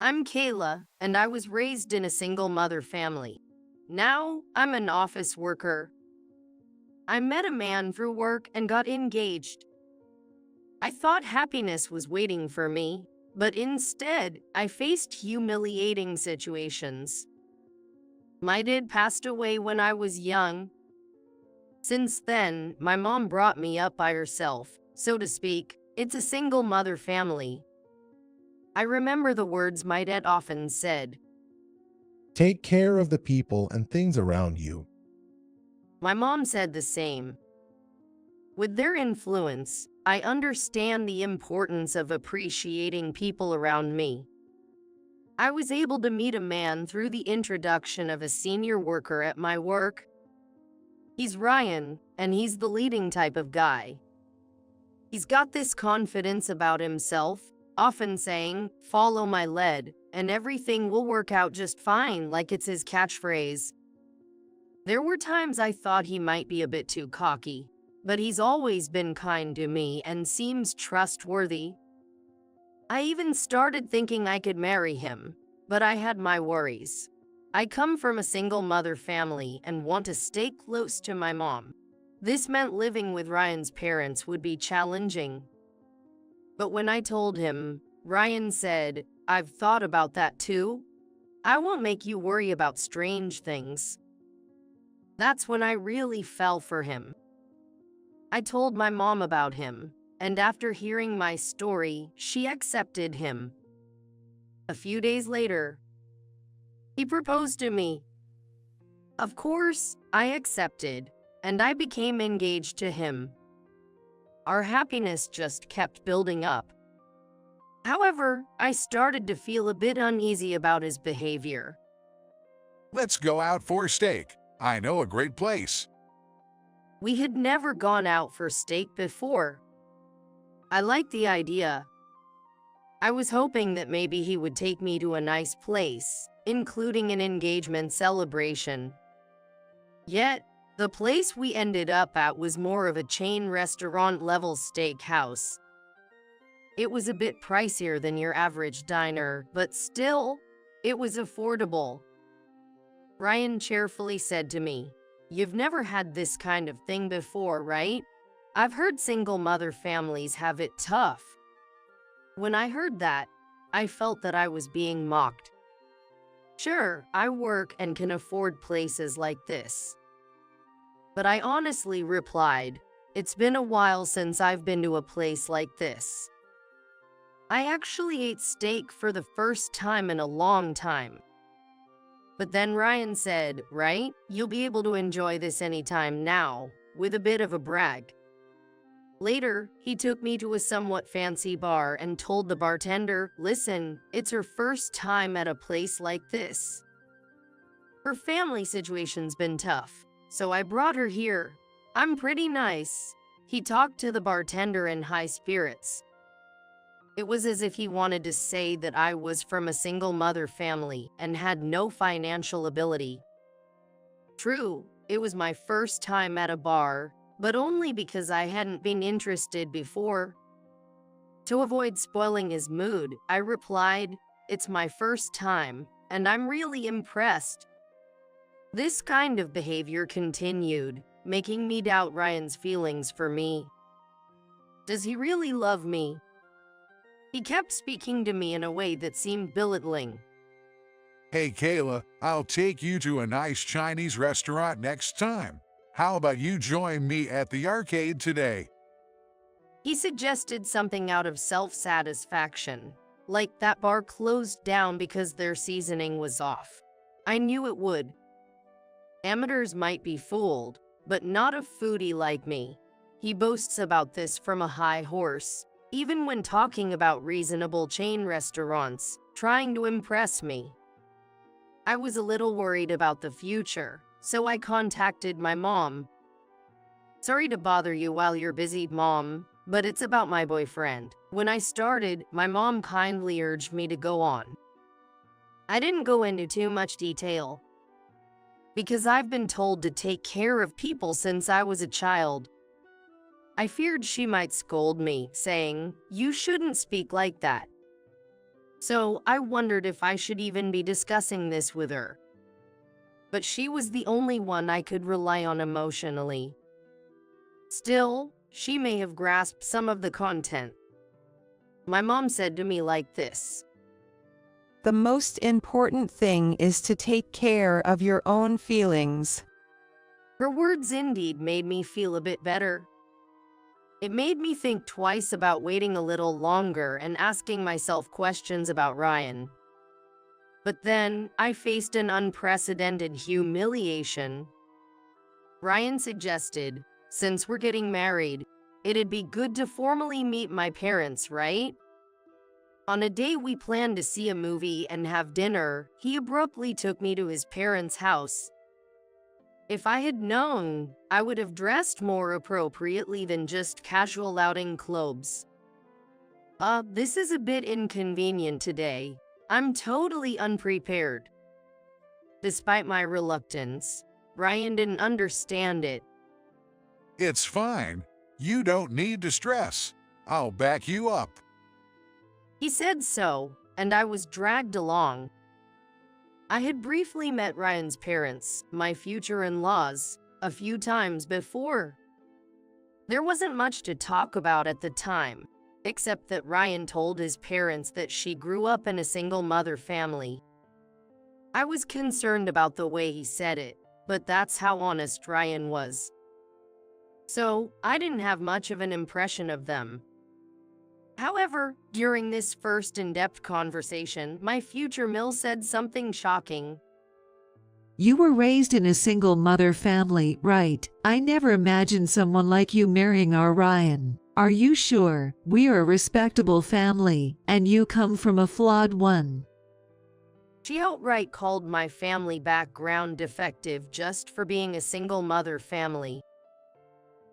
I'm Kayla, and I was raised in a single mother family. Now, I'm an office worker. I met a man through work and got engaged. I thought happiness was waiting for me, but instead, I faced humiliating situations. My dad passed away when I was young. Since then, my mom brought me up by herself, so to speak. It's a single mother family. I remember the words my dad often said. Take care of the people and things around you. My mom said the same. With their influence, I understand the importance of appreciating people around me. I was able to meet a man through the introduction of a senior worker at my work. He's Ryan, and he's the leading type of guy. He's got this confidence about himself, often saying, "Follow my lead, and everything will work out just fine," like it's his catchphrase. There were times I thought he might be a bit too cocky, but he's always been kind to me and seems trustworthy. I even started thinking I could marry him, but I had my worries. I come from a single mother family and want to stay close to my mom. This meant living with Ryan's parents would be challenging. But when I told him, Ryan said, "I've thought about that too. I won't make you worry about strange things." That's when I really fell for him. I told my mom about him, and after hearing my story, she accepted him. A few days later, he proposed to me. Of course, I accepted, and I became engaged to him. Our happiness just kept building up. However, I started to feel a bit uneasy about his behavior. Let's go out for a steak. I know a great place. We had never gone out for steak before. I liked the idea. I was hoping that maybe he would take me to a nice place, including an engagement celebration. Yet, the place we ended up at was more of a chain restaurant-level steakhouse. It was a bit pricier than your average diner, but still, it was affordable. Ryan cheerfully said to me, "You've never had this kind of thing before, right? I've heard single mother families have it tough." When I heard that, I felt that I was being mocked. Sure, I work and can afford places like this. But I honestly replied, "It's been a while since I've been to a place like this. I actually ate steak for the first time in a long time." But then Ryan said, "Right, you'll be able to enjoy this anytime now," with a bit of a brag. Later, he took me to a somewhat fancy bar and told the bartender, "Listen, it's her first time at a place like this. Her family situation's been tough, so I brought her here. I'm pretty nice." He talked to the bartender in high spirits. It was as if he wanted to say that I was from a single mother family and had no financial ability. True, it was my first time at a bar, but only because I hadn't been interested before. To avoid spoiling his mood, I replied, "It's my first time, and I'm really impressed." This kind of behavior continued, making me doubt Ryan's feelings for me. Does he really love me? He kept speaking to me in a way that seemed belittling. Hey Kayla, I'll take you to a nice Chinese restaurant next time. How about you join me at the arcade today? He suggested something out of self-satisfaction, like that bar closed down because their seasoning was off. I knew it would. Amateurs might be fooled, but not a foodie like me. He boasts about this from a high horse, even when talking about reasonable chain restaurants, trying to impress me. I was a little worried about the future, so I contacted my mom. "Sorry to bother you while you're busy, Mom, but it's about my boyfriend." When I started, my mom kindly urged me to go on. I didn't go into too much detail, because I've been told to take care of people since I was a child. I feared she might scold me, saying, "You shouldn't speak like that." So I wondered if I should even be discussing this with her. But she was the only one I could rely on emotionally. Still, she may have grasped some of the content. My mom said to me like this: The most important thing is to take care of your own feelings. Her words indeed made me feel a bit better. It made me think twice about waiting a little longer and asking myself questions about Ryan. But then, I faced an unprecedented humiliation. Ryan suggested, since we're getting married, it'd be good to formally meet my parents, right? On a day we planned to see a movie and have dinner, he abruptly took me to his parents' house. If I had known, I would have dressed more appropriately than just casual outing clothes. This is a bit inconvenient today. I'm totally unprepared. Despite my reluctance, Ryan didn't understand it. It's fine. You don't need to stress. I'll back you up. He said so, and I was dragged along. I had briefly met Ryan's parents, my future in-laws, a few times before. There wasn't much to talk about at the time, except that Ryan told his parents that she grew up in a single-mother family. I was concerned about the way he said it, but that's how honest Ryan was. So, I didn't have much of an impression of them. However, during this first in-depth conversation, my future Mill said something shocking. You were raised in a single mother family, right? I never imagined someone like you marrying our Ryan. Are you sure? We are a respectable family, and you come from a flawed one. She outright called my family background defective just for being a single mother family.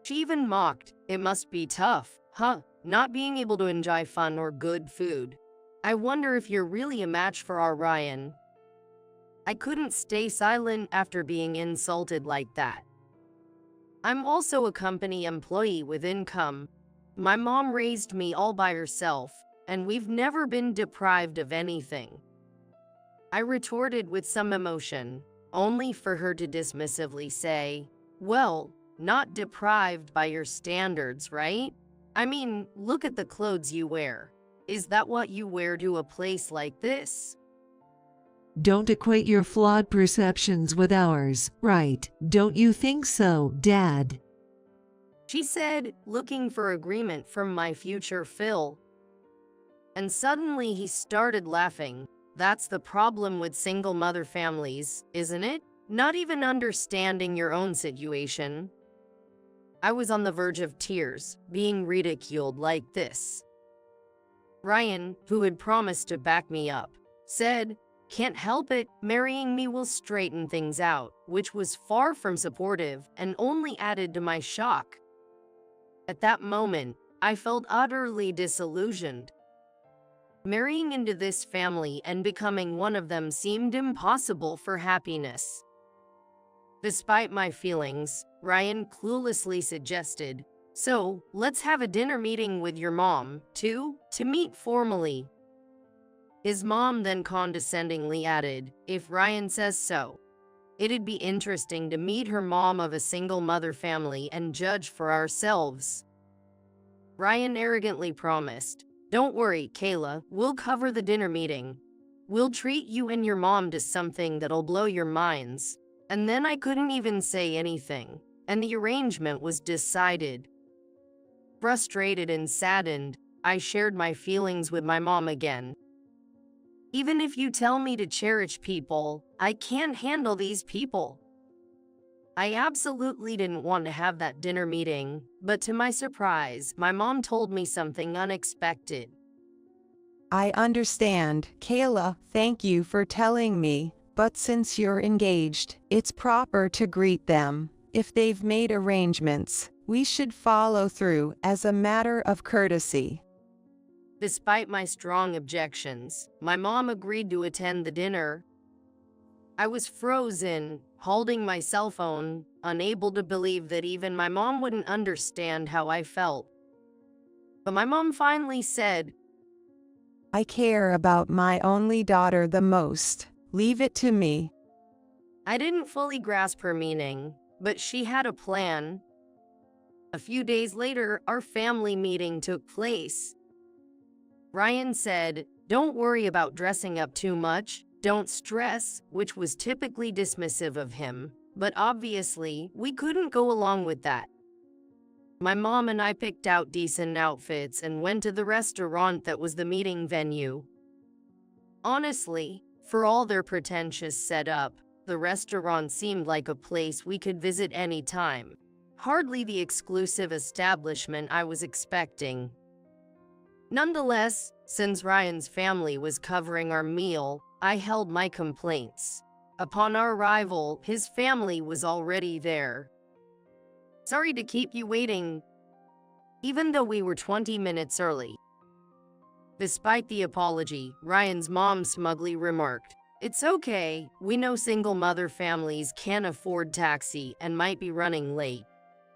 She even mocked, "It must be tough, huh? Not being able to enjoy fun or good food. I wonder if you're really a match for our Ryan." I couldn't stay silent after being insulted like that. I'm also a company employee with income. My mom raised me all by herself, and we've never been deprived of anything. I retorted with some emotion, only for her to dismissively say, "Well, not deprived by your standards, right? I mean, look at the clothes you wear. Is that what you wear to a place like this?" Don't equate your flawed perceptions with ours, right? Don't you think so, Dad? She said, looking for agreement from my future Phil. And suddenly he started laughing. That's the problem with single mother families, isn't it? Not even understanding your own situation. I was on the verge of tears, being ridiculed like this. Ryan, who had promised to back me up, said, "Can't help it, marrying me will straighten things out," which was far from supportive and only added to my shock. At that moment, I felt utterly disillusioned. Marrying into this family and becoming one of them seemed impossible for happiness. Despite my feelings, Ryan cluelessly suggested, "So, let's have a dinner meeting with your mom, too, to meet formally." His mom then condescendingly added, "If Ryan says so. It'd be interesting to meet her mom of a single mother family and judge for ourselves." Ryan arrogantly promised, "Don't worry, Kayla, we'll cover the dinner meeting. We'll treat you and your mom to something that'll blow your minds." And then I couldn't even say anything, and the arrangement was decided. Frustrated and saddened, I shared my feelings with my mom again. "Even if you tell me to cherish people, I can't handle these people." I absolutely didn't want to have that dinner meeting, but to my surprise, my mom told me something unexpected. I understand, Kayla, thank you for telling me, but since you're engaged, it's proper to greet them. If they've made arrangements, we should follow through as a matter of courtesy. Despite my strong objections, my mom agreed to attend the dinner. I was frozen, holding my cell phone, unable to believe that even my mom wouldn't understand how I felt. But my mom finally said, I care about my only daughter the most. Leave it to me. I didn't fully grasp her meaning, but she had a plan. A few days later, our family meeting took place. Ryan said, "Don't worry about dressing up too much, don't stress," which was typically dismissive of him, but obviously, we couldn't go along with that. My mom and I picked out decent outfits and went to the restaurant that was the meeting venue. Honestly, for all their pretentious setup, the restaurant seemed like a place we could visit anytime. Hardly the exclusive establishment I was expecting. Nonetheless, since Ryan's family was covering our meal, I held my complaints. Upon our arrival, his family was already there. "Sorry to keep you waiting," even though we were 20 minutes early. Despite the apology, Ryan's mom smugly remarked, "It's okay, we know single mother families can't afford taxi and might be running late."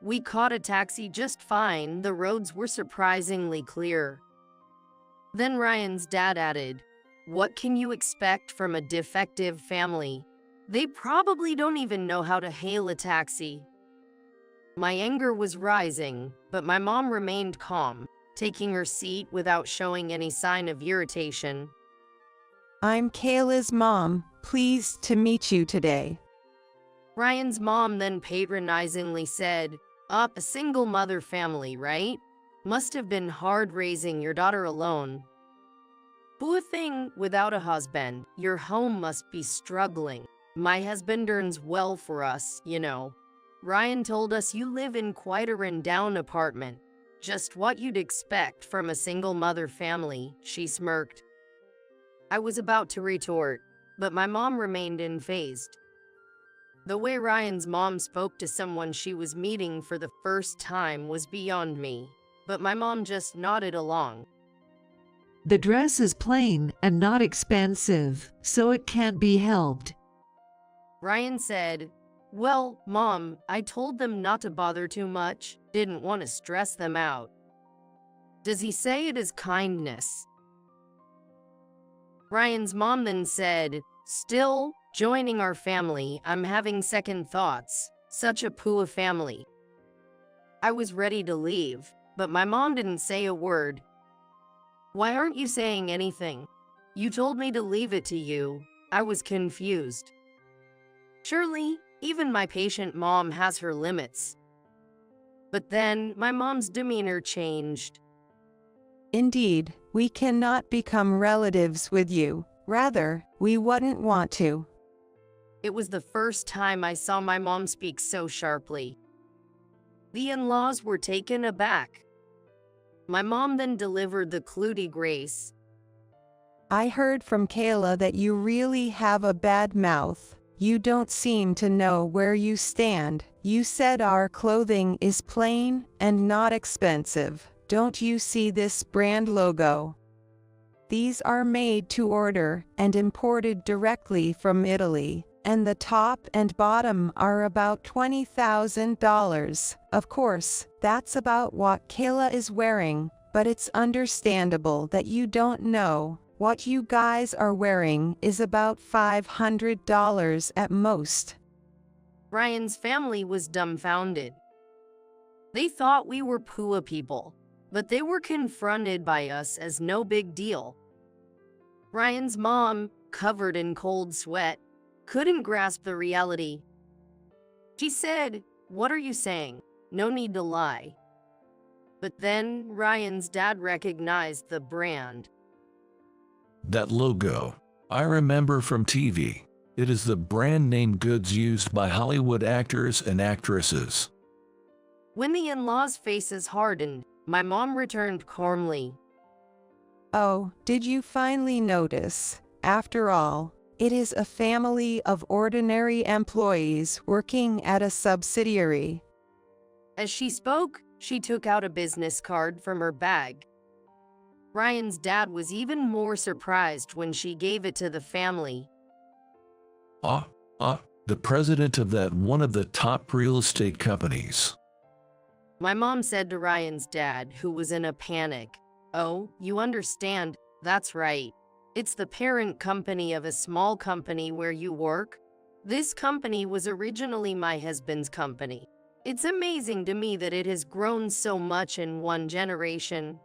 We caught a taxi just fine, the roads were surprisingly clear. Then Ryan's dad added, "What can you expect from a defective family? They probably don't even know how to hail a taxi." My anger was rising, but my mom remained calm, taking her seat without showing any sign of irritation. I'm Kayla's mom, pleased to meet you today. Ryan's mom then patronizingly said, A single mother family, right? Must have been hard raising your daughter alone." "Poor thing, without a husband, your home must be struggling. My husband earns well for us, you know. Ryan told us you live in quite a run-down apartment. Just what you'd expect from a single mother family," she smirked. I was about to retort, but my mom remained unfazed. The way Ryan's mom spoke to someone she was meeting for the first time was beyond me, but my mom just nodded along. The dress is plain and not expensive, so it can't be helped. Ryan said, "Well, Mom, I told them not to bother too much, didn't want to stress them out." "Does he say it is kindness?" Ryan's mom then said, "Still, joining our family, I'm having second thoughts. Such a poor family." I was ready to leave, but my mom didn't say a word. "Why aren't you saying anything? You told me to leave it to you." I was confused. Surely, even my patient mom has her limits. But then, my mom's demeanor changed. Indeed, we cannot become relatives with you. Rather, we wouldn't want to. It was the first time I saw my mom speak so sharply. The in-laws were taken aback. My mom then delivered the coup de grace. I heard from Kayla that you really have a bad mouth. You don't seem to know where you stand. You said our clothing is plain and not expensive. Don't you see this brand logo? These are made to order and imported directly from Italy, and the top and bottom are about $20,000. Of course, that's about what Kayla is wearing, but it's understandable that you don't know. What you guys are wearing is about $500 at most. Ryan's family was dumbfounded. They thought we were poor people, but they were confronted by us as no big deal. Ryan's mom, covered in cold sweat, couldn't grasp the reality. She said, "What are you saying? No need to lie." But then Ryan's dad recognized the brand. That logo, I remember from TV. It is the brand name goods used by Hollywood actors and actresses. When the in-laws' faces hardened, my mom returned calmly. Oh, did you finally notice? After all, it is a family of ordinary employees working at a subsidiary. As she spoke, she took out a business card from her bag. Ryan's dad was even more surprised when she gave it to the family. The president of that one of the top real estate companies. My mom said to Ryan's dad, who was in a panic, "Oh, you understand, That's right. It's the parent company of a small company where you work. This company was originally my husband's company. It's amazing to me that it has grown so much in one generation.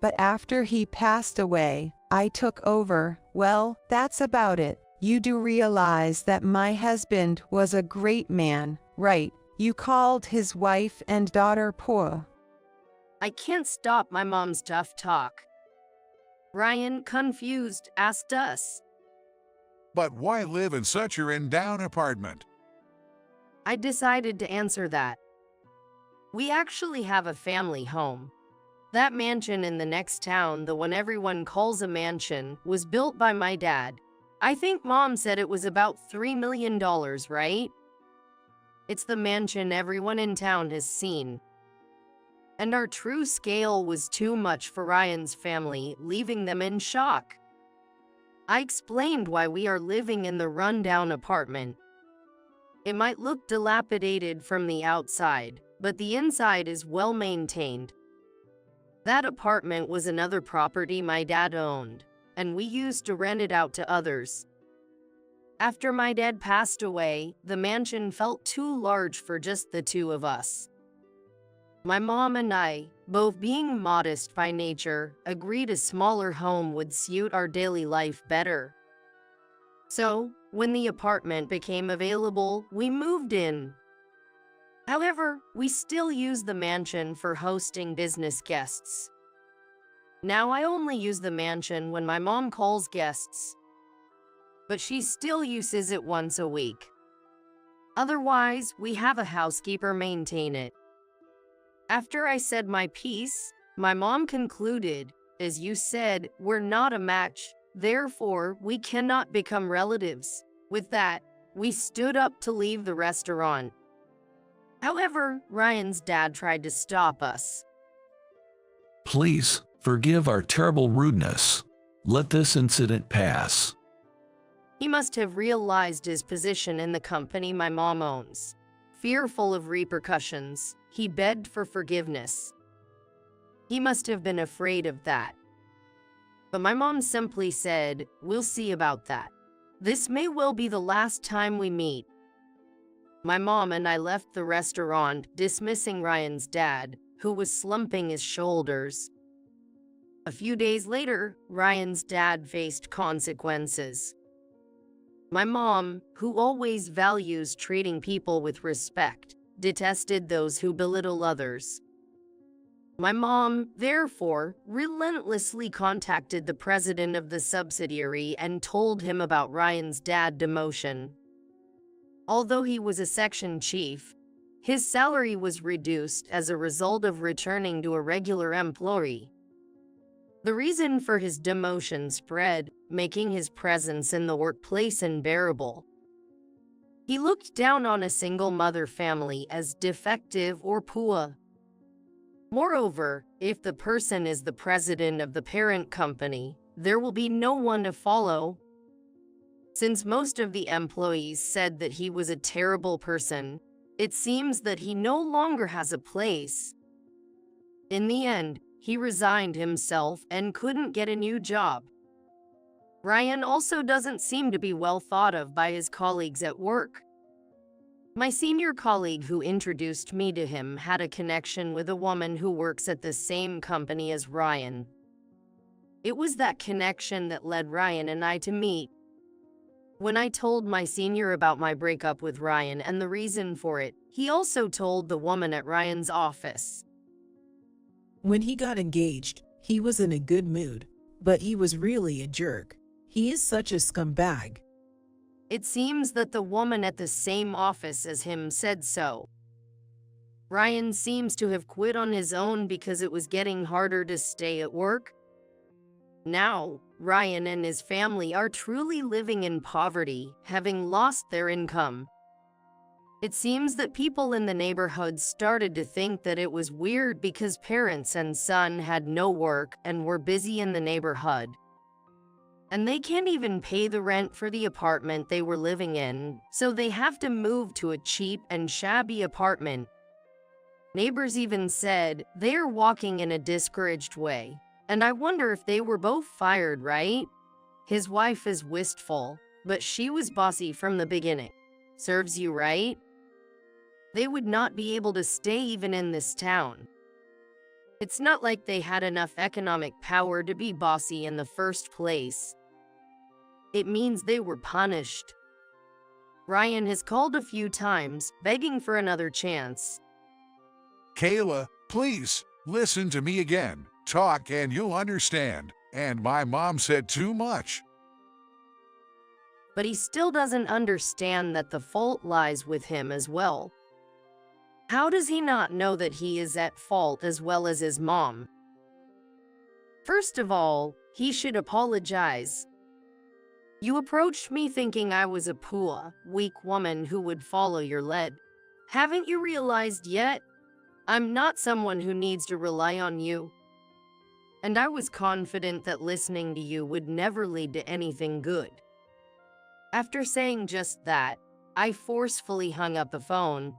But after he passed away, I took over. Well, that's about it. You do realize that my husband was a great man, right? You called his wife and daughter poor. I can't stop my mom's tough talk. Ryan, confused, asked us. But why live in such a run-down apartment? I decided to answer that. We actually have a family home. That mansion in the next town, the one everyone calls a mansion, was built by my dad. I think Mom said it was about $3 million, right? It's the mansion everyone in town has seen. And our true scale was too much for Ryan's family, leaving them in shock. I explained why we are living in the rundown apartment. It might look dilapidated from the outside, but the inside is well maintained. That apartment was another property my dad owned, and we used to rent it out to others. After my dad passed away, the mansion felt too large for just the two of us. My mom and I, both being modest by nature, agreed a smaller home would suit our daily life better. So, when the apartment became available, we moved in. However, we still use the mansion for hosting business guests. Now I only use the mansion when my mom calls guests, but she still uses it once a week. Otherwise, we have a housekeeper maintain it. After I said my piece, my mom concluded, as you said, we're not a match, therefore we cannot become relatives. With that, we stood up to leave the restaurant. However, Ryan's dad tried to stop us. Please, forgive our terrible rudeness. Let this incident pass. He must have realized his position in the company my mom owns. Fearful of repercussions, he begged for forgiveness. He must have been afraid of that. But my mom simply said, we'll see about that. This may well be the last time we meet. My mom and I left the restaurant, dismissing Ryan's dad, who was slumping his shoulders. A few days later, Ryan's dad faced consequences. My mom, who always values treating people with respect, detested those who belittle others. My mom, therefore, relentlessly contacted the president of the subsidiary and told him about Ryan's dad demotion. Although he was a section chief, his salary was reduced as a result of returning to a regular employee. The reason for his demotion spread, making his presence in the workplace unbearable. He looked down on a single mother family as defective or poor. Moreover, if the person is the president of the parent company, there will be no one to follow. Since most of the employees said that he was a terrible person, it seems that he no longer has a place. In the end, he resigned himself and couldn't get a new job. Ryan also doesn't seem to be well thought of by his colleagues at work. My senior colleague who introduced me to him had a connection with a woman who works at the same company as Ryan. It was that connection that led Ryan and I to meet. When I told my senior about my breakup with Ryan and the reason for it, he also told the woman at Ryan's office. When he got engaged, he was in a good mood, but he was really a jerk. He is such a scumbag. It seems that the woman at the same office as him said so. Ryan seems to have quit on his own because it was getting harder to stay at work. Now, Ryan and his family are truly living in poverty, having lost their income. It seems that people in the neighborhood started to think that it was weird because parents and son had no work and were busy in the neighborhood. And they can't even pay the rent for the apartment they were living in, so they have to move to a cheap and shabby apartment. Neighbors even said they are walking in a discouraged way. And I wonder if they were both fired, right? His wife is wistful, but she was bossy from the beginning. Serves you right? They would not be able to stay even in this town. It's not like they had enough economic power to be bossy in the first place. It means they were punished. Ryan has called a few times, begging for another chance. Kayla, please, listen to me again. Talk and you'll understand. And my mom said too much. But he still doesn't understand that the fault lies with him as well. How does he not know that he is at fault as well as his mom? First of all, he should apologize. You approached me thinking I was a poor, weak woman who would follow your lead. Haven't you realized yet? I'm not someone who needs to rely on you. And I was confident that listening to you would never lead to anything good. After saying just that, I forcefully hung up the phone.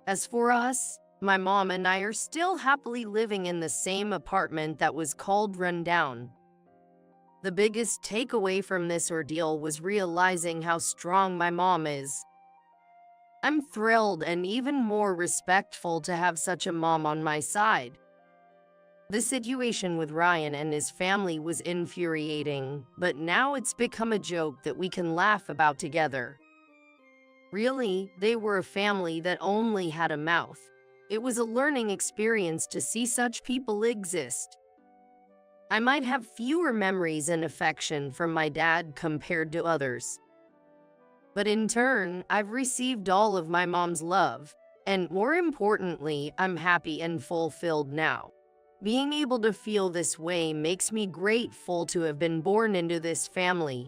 As for us, my mom and I are still happily living in the same apartment that was called rundown. The biggest takeaway from this ordeal was realizing how strong my mom is. I'm thrilled and even more respectful to have such a mom on my side. The situation with Ryan and his family was infuriating, but now it's become a joke that we can laugh about together. Really, they were a family that only had a mouth. It was a learning experience to see such people exist. I might have fewer memories and affection from my dad compared to others. But in turn, I've received all of my mom's love, and more importantly, I'm happy and fulfilled now. Being able to feel this way makes me grateful to have been born into this family.